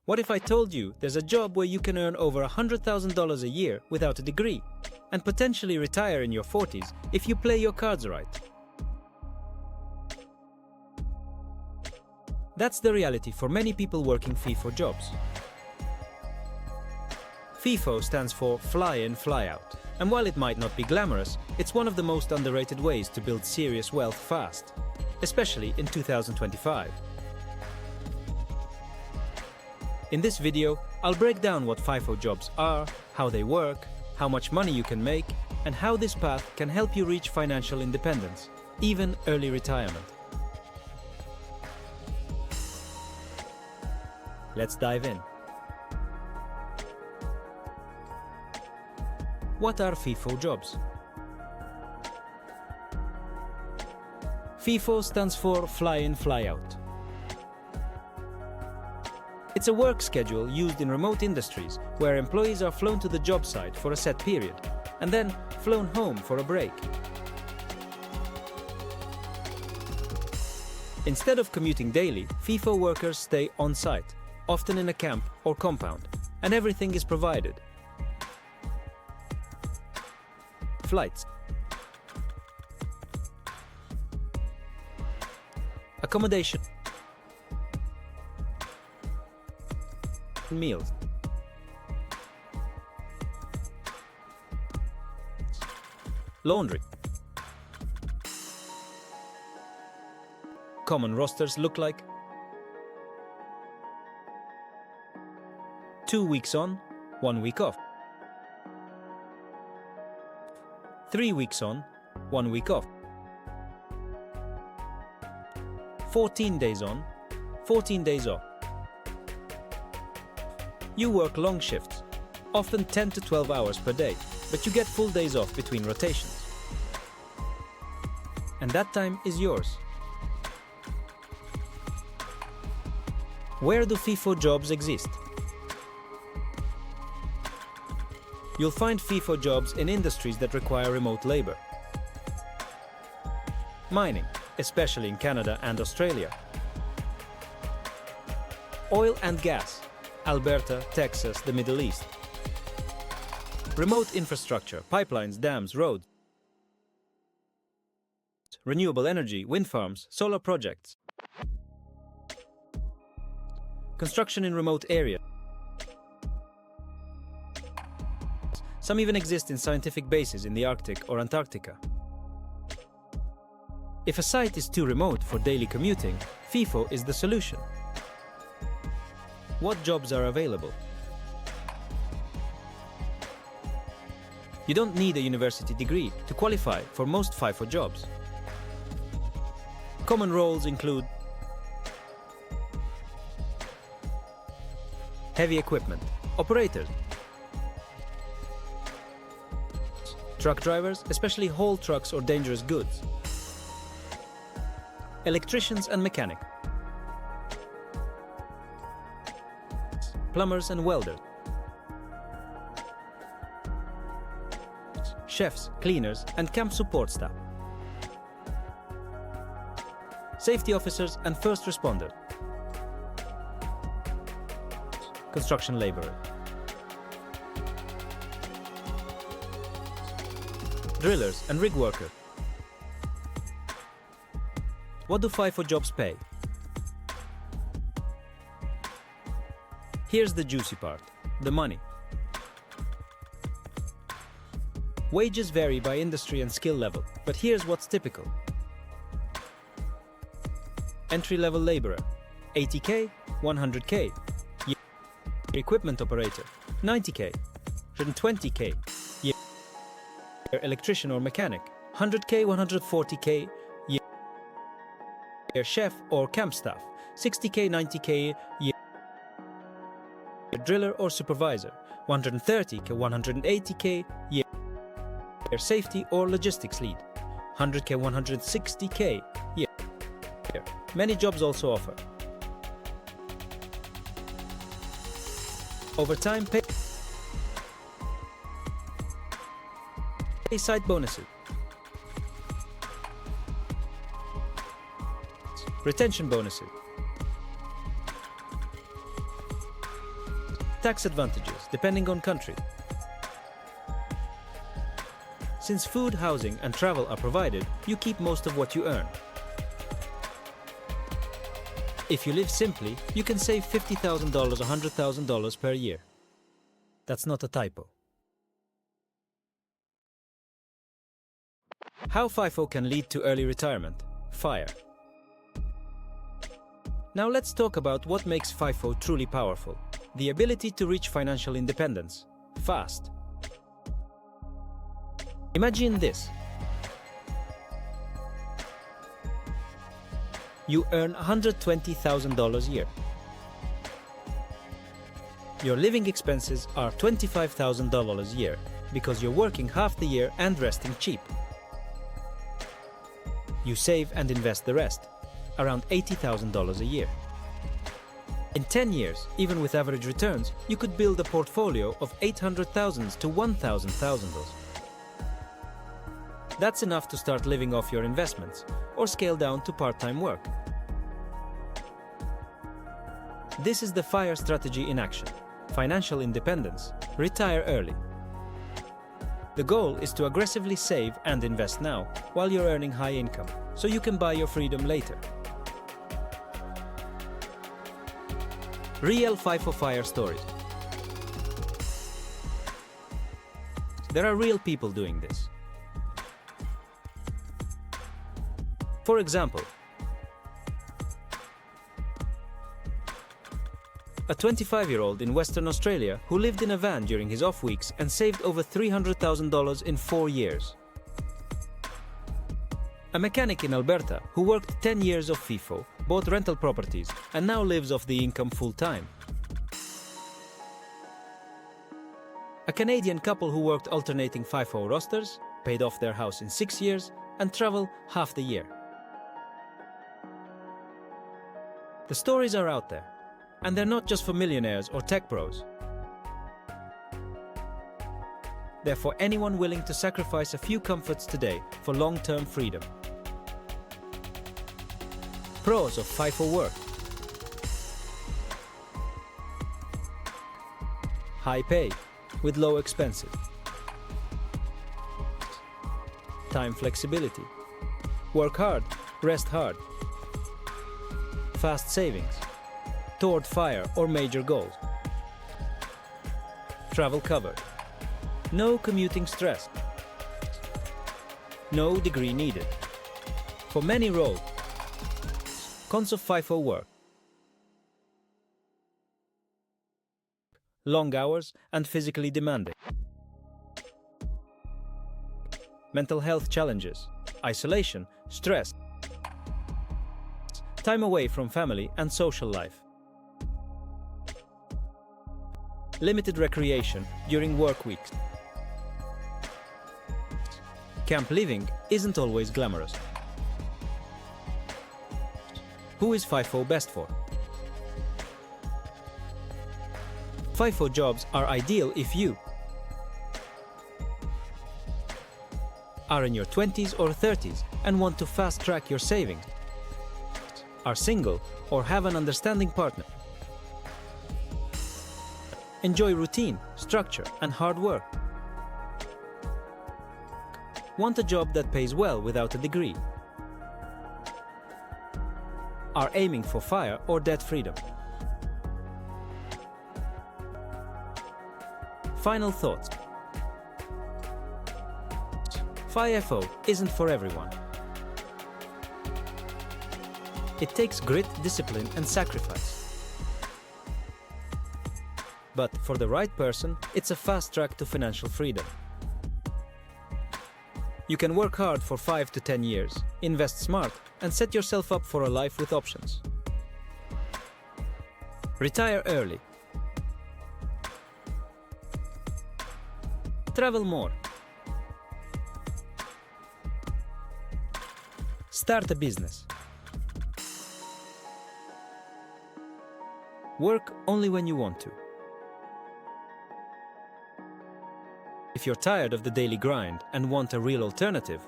What if I told you there's a job where you can earn over $100,000 a year without a degree and potentially retire in your 40s if you play your cards right? That's the reality for many people working FIFO jobs. FIFO stands for Fly In, Fly Out, and while it might not be glamorous, it's one of the most underrated ways to build serious wealth fast, especially in 2025. In this video, I'll break down what FIFO jobs are, how they work, how much money you can make, and how this path can help you reach financial independence, even early retirement. Let's dive in. What are FIFO jobs? FIFO stands for Fly In, Fly Out. It's a work schedule used in remote industries where employees are flown to the job site for a set period and then flown home for a break. Instead of commuting daily, FIFO workers stay on site, often in a camp or compound, and everything is provided. Flights, accommodation, meals, laundry. Common rosters look like 2 weeks on, 1 week off. 3 weeks on, 1 week off. 14 days on, 14 days off. You work long shifts, often 10 to 12 hours per day, but you get full days off between rotations. And that time is yours. Where do FIFO jobs exist? You'll find FIFO jobs in industries that require remote labor. Mining, especially in Canada and Australia. Oil and gas, Alberta, Texas, the Middle East. Remote infrastructure, pipelines, dams, roads. Renewable energy, wind farms, solar projects. Construction in remote areas. Some even exist in scientific bases in the Arctic or Antarctica. If a site is too remote for daily commuting, FIFO is the solution. What jobs are available? You don't need a university degree to qualify for most FIFO jobs. Common roles include heavy equipment, operators, truck drivers, especially haul trucks or dangerous goods, electricians and mechanics, plumbers and welders, chefs, cleaners, and camp support staff, safety officers and first responders, construction laborers, drillers and rig workers. What do FIFO jobs pay? Here's the juicy part, the money. Wages vary by industry and skill level, but here's what's typical. Entry-level laborer, 80K, 100K. Equipment operator, 90K, 120K. Electrician or mechanic, 100K, 140K. Chef or camp staff, 60K, 90K. Driller or supervisor, 130K, 180K. Safety or logistics lead, 100K, 160K. Many jobs also offer overtime pay, site bonuses, retention bonuses, tax advantages depending on country. Since food, housing and travel are provided, you keep most of what you earn. If you live simply, you can save $50,000 or $100,000 per year. That's not a typo. How FIFO can lead to early retirement. FIRE. Now let's talk about what makes FIFO truly powerful. The ability to reach financial independence. Fast. Imagine this. You earn $120,000 a year. Your living expenses are $25,000 a year because you're working half the year and resting cheap. You save and invest the rest, around $80,000 a year. In 10 years, even with average returns, you could build a portfolio of $800,000 to $1,000. That's enough to start living off your investments or scale down to part-time work. This is the FIRE strategy in action. Financial independence. Retire early. The goal is to aggressively save and invest now while you're earning high income, so you can buy your freedom later. Real FIFO FIRE stories. There are real people doing this. For example, a 25-year-old in Western Australia who lived in a van during his off weeks and saved over $300,000 in 4 years. A mechanic in Alberta who worked 10 years of FIFO, bought rental properties, and now lives off the income full-time. A Canadian couple who worked alternating FIFO rosters, paid off their house in 6 years, and travel half the year. The stories are out there, and they're not just for millionaires or tech pros. They're for anyone willing to sacrifice a few comforts today for long-term freedom. Pros of FIFO work. High pay with low expenses. Time flexibility. Work hard, rest hard. Fast savings toward FIRE or major goals. Travel covered. No commuting stress. No degree needed. For many roles, cons of FIFO work. Long hours and physically demanding. Mental health challenges. Isolation, stress. Time away from family and social life. Limited recreation during work weeks. Camp living isn't always glamorous. Who is FIFO best for? FIFO jobs are ideal if you are in your 20s or 30s and want to fast-track your savings, are single or have an understanding partner, enjoy routine, structure, and hard work, want a job that pays well without a degree, are aiming for FIRE or debt freedom. Final thoughts. FIFO isn't for everyone. It takes grit, discipline, and sacrifice. But for the right person, it's a fast track to financial freedom. You can work hard for 5 to 10 years, invest smart, and set yourself up for a life with options. Retire early. Travel more. Start a business. Work only when you want to. If you're tired of the daily grind and want a real alternative,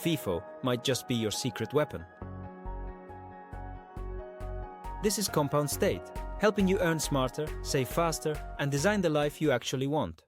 FIFO might just be your secret weapon. This is Compound State, helping you earn smarter, save faster, and design the life you actually want.